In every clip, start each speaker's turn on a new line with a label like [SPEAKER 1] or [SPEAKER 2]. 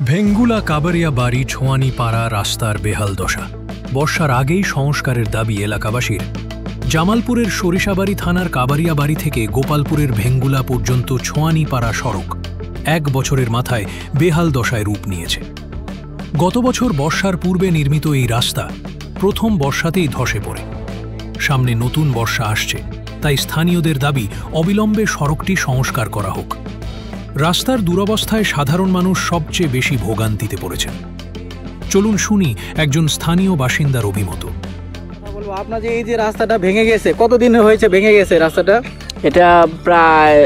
[SPEAKER 1] ভেঙ্গুলা কাবারিয়া বাড়ি ছোঁয়ানি পাড়া রাস্তার বেহাল দশা। বর্ষার আগেই সংস্কারের দাবি এলাকাবাসীর। জামালপুরের সরিষাবাড়ি থানার কাবারিয়া বাড়ি থেকে গোপালপুরের ভেঙ্গুলা পর্যন্ত ছোঁয়ানি পাড়া সড়ক 1 বছরের মাথায় বেহাল দশায় রূপ নিয়েছে। গত বছর বর্ষার পূর্বে নির্মিত এই রাস্তা প্রথম বর্ষাতেই ধসে পড়ে। সামনে নতুন বর্ষা আসছে, তাই স্থানীয়দের দাবি অবিলম্বে সড়কটি সংস্কার করা হোক। রাস্তার দুরবস্থায় সাধারণ মানুষ সবচেয়ে বেশি ভোগান্তিতে পড়েছেন। চলুন শুনি একজন স্থানীয় বাসিন্দার অভিমত।
[SPEAKER 2] আপনার যে এই যে রাস্তাটা ভেঙে গেছে, কতদিন হয়েছে ভেঙে গেছে রাস্তাটা?
[SPEAKER 3] এটা প্রায়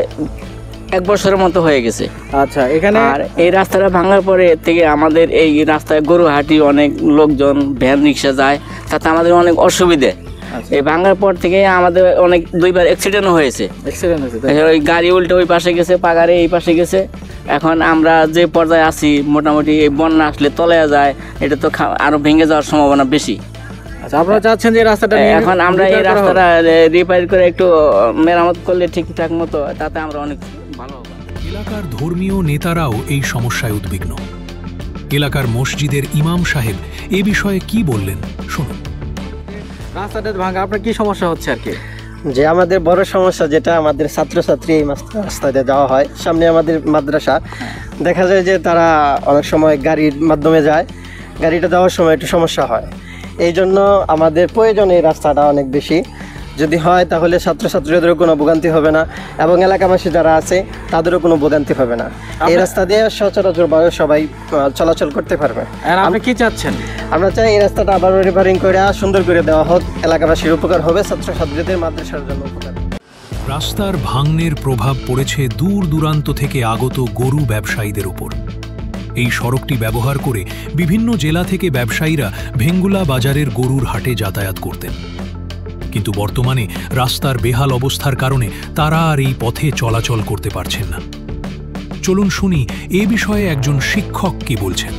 [SPEAKER 3] 1 বছরের মতো হয়ে গেছে।
[SPEAKER 2] আচ্ছা, এখানে
[SPEAKER 3] আর এই রাস্তাটা ভাঙার পরে থেকে আমাদের এই রাস্তায় গরু হাঁটি, অনেক লোকজন ভ্যান রিক্সা যায়, তাতে আমাদের অনেক অসুবিধে। এই ভাঙার পর থেকে আমাদের অনেক 2বার অ্যাক্সিডেন্টও হয়েছে। ওই গাড়ি উল্টে ওই পাশে গেছে, পাগারে এই পাশে গেছে। এখন আমরা যে পর্যায়ে আছি, মোটামুটি এই বন্যা আসলে তলায় যায়, এটা তো আরো ভেঙে যাওয়ার সম্ভাবনা বেশি।
[SPEAKER 2] আচ্ছা, আপনারা চাচ্ছেন যে রাস্তাটা
[SPEAKER 3] এখন আমরা এই রাস্তাটা রিপেয়ার করে একটু মেরামত করলে ঠিকঠাক মতো, তাতে আমরা অনেক ভালো হবে।
[SPEAKER 1] এলাকার ধর্মীয় নেতারাও এই সমস্যায় উদ্বিগ্ন। এলাকার মসজিদের ইমাম সাহেব এ বিষয়ে কি বললেন শুনুন।
[SPEAKER 2] রাস্তাটা ভাঙা আপনার কি সমস্যা হচ্ছে আর কি?
[SPEAKER 4] যে আমাদের বড় সমস্যা যেটা, আমাদের ছাত্রছাত্রী এই রাস্তা দিয়ে যাওয়া হয়, সামনে আমাদের মাদ্রাসা, দেখা যায় যে তারা অনেক সময় গাড়ির মাধ্যমে যায়, গাড়িটা যাওয়ার সময় একটু সমস্যা হয়। এই জন্য আমাদের প্রয়োজন এই রাস্তাটা অনেক বেশি। যদি হয় তাহলে ছাত্রছাত্রীদেরও কোনো ভোগান্তি হবে না এবং এলাকাবাসী যারা আছে তাদেরও কোনো ভোগান্তি হবে না। এই রাস্তা দিয়ে সচরাচরভাবে সবাই চলাচল করতে পারবে।
[SPEAKER 2] আপনি কি চাচ্ছেন?
[SPEAKER 4] আমরা চাই এই রাস্তাটা আবার রিপেয়ারিং করে সুন্দর করে দেওয়া হোক, এলাকাবাসীর উপকার হবে, ছাত্রছাত্রীদের মাদ্রাসার জন্য উপকার।
[SPEAKER 1] রাস্তার ভাঙনের প্রভাব পড়েছে দূর দূরান্ত থেকে আগত গরু ব্যবসায়ীদের উপর। এই সড়কটি ব্যবহার করে বিভিন্ন জেলা থেকে ব্যবসায়ীরা ভেঙ্গুলা বাজারের গরুর হাটে যাতায়াত করতেন, কিন্তু বর্তমানে রাস্তার বেহাল অবস্থার কারণে তারা আর এই পথে চলাচল করতে পারছেন না। চলুন শুনি এ বিষয়ে একজন শিক্ষক কি বলছেন।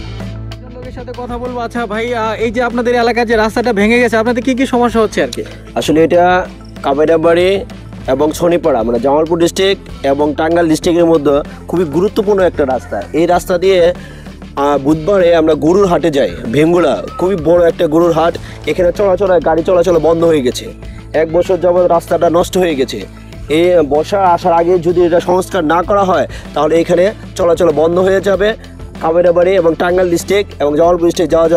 [SPEAKER 2] লোকের সাথে কথা বলবো। আচ্ছা ভাই, এই যে আপনাদের এলাকায় যে রাস্তাটা ভেঙে গেছে, আপনাদের কি কি সমস্যা হচ্ছে আর কি?
[SPEAKER 5] আসলে এটা কাবাইরাবাড়ি এবং ছনিপাড়া, মানে জামালপুর ডিস্ট্রিক্ট এবং টাঙ্গাইল ডিস্ট্রিক্টের মধ্যে খুবই গুরুত্বপূর্ণ একটা রাস্তা। এই রাস্তা দিয়ে বুধবারে আমরা গরুর হাটে যাই। ভেঙ্গুলা খুবই বড় একটা গরুর হাট, এখানে গাড়ি চলাচল বন্ধ হয়ে গেছে। 1 বছর যাবৎ রাস্তাটা নষ্ট হয়ে গেছে। এই বর্ষা আসার আগে যদি এটা সংস্কার না করা হয় তাহলে এখানে চলাচল বন্ধ হয়ে যাবে। কাবাইরাবাড়ি এবং টাঙ্গাইল ডিস্ট্রিক্ট এবং জামালপুর ডিস্ট্রিক্ট যাওয়া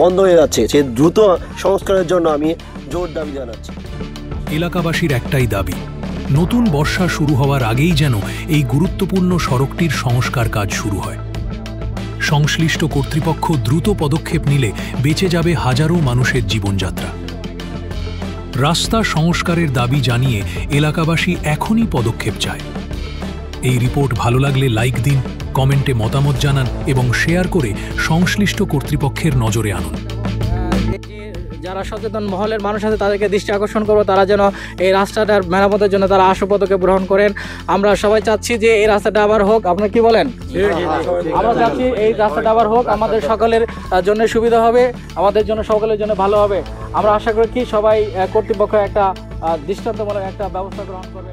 [SPEAKER 5] বন্ধ হয়ে যাচ্ছে। সেই দ্রুত সংস্কারের জন্য আমি জোর দাবি জানাচ্ছি।
[SPEAKER 1] এলাকাবাসীর একটাই দাবি, নতুন বর্ষা শুরু হওয়ার আগেই যেন এই গুরুত্বপূর্ণ সড়কটির সংস্কার কাজ শুরু হয়। সংশ্লিষ্ট কর্তৃপক্ষ দ্রুত পদক্ষেপ নিলে বেঁচে যাবে হাজারো মানুষের জীবনযাত্রা। রাস্তা সংস্কারের দাবি জানিয়ে এলাকাবাসী এখনই পদক্ষেপ চায়। এই রিপোর্ট ভালো লাগলে লাইক দিন, কমেন্টে মতামত জানান এবং শেয়ার করে সংশ্লিষ্ট কর্তৃপক্ষের নজরে আনুন।
[SPEAKER 2] যারা সচেতন মহলের মানুষ আছে তাদেরকে দৃষ্টি আকর্ষণ করবো, তারা যেন এই রাস্তাটার মেরামতের জন্য তারা আশু পদক্ষেপ গ্রহণ করেন। আমরা সবাই চাচ্ছি যে এই রাস্তাটা আবার হোক। আপনারা কি বলেন? আমরা চাচ্ছি এই রাস্তাটা আবার হোক, আমাদের সকলের জন্য সুবিধা হবে, আমাদের জন্য সকলের জন্য ভালো হবে। আমরা আশা করি কি সবাই কর্তৃপক্ষ একটা দৃষ্টান্তমূলক একটা ব্যবস্থা গ্রহণ করবে।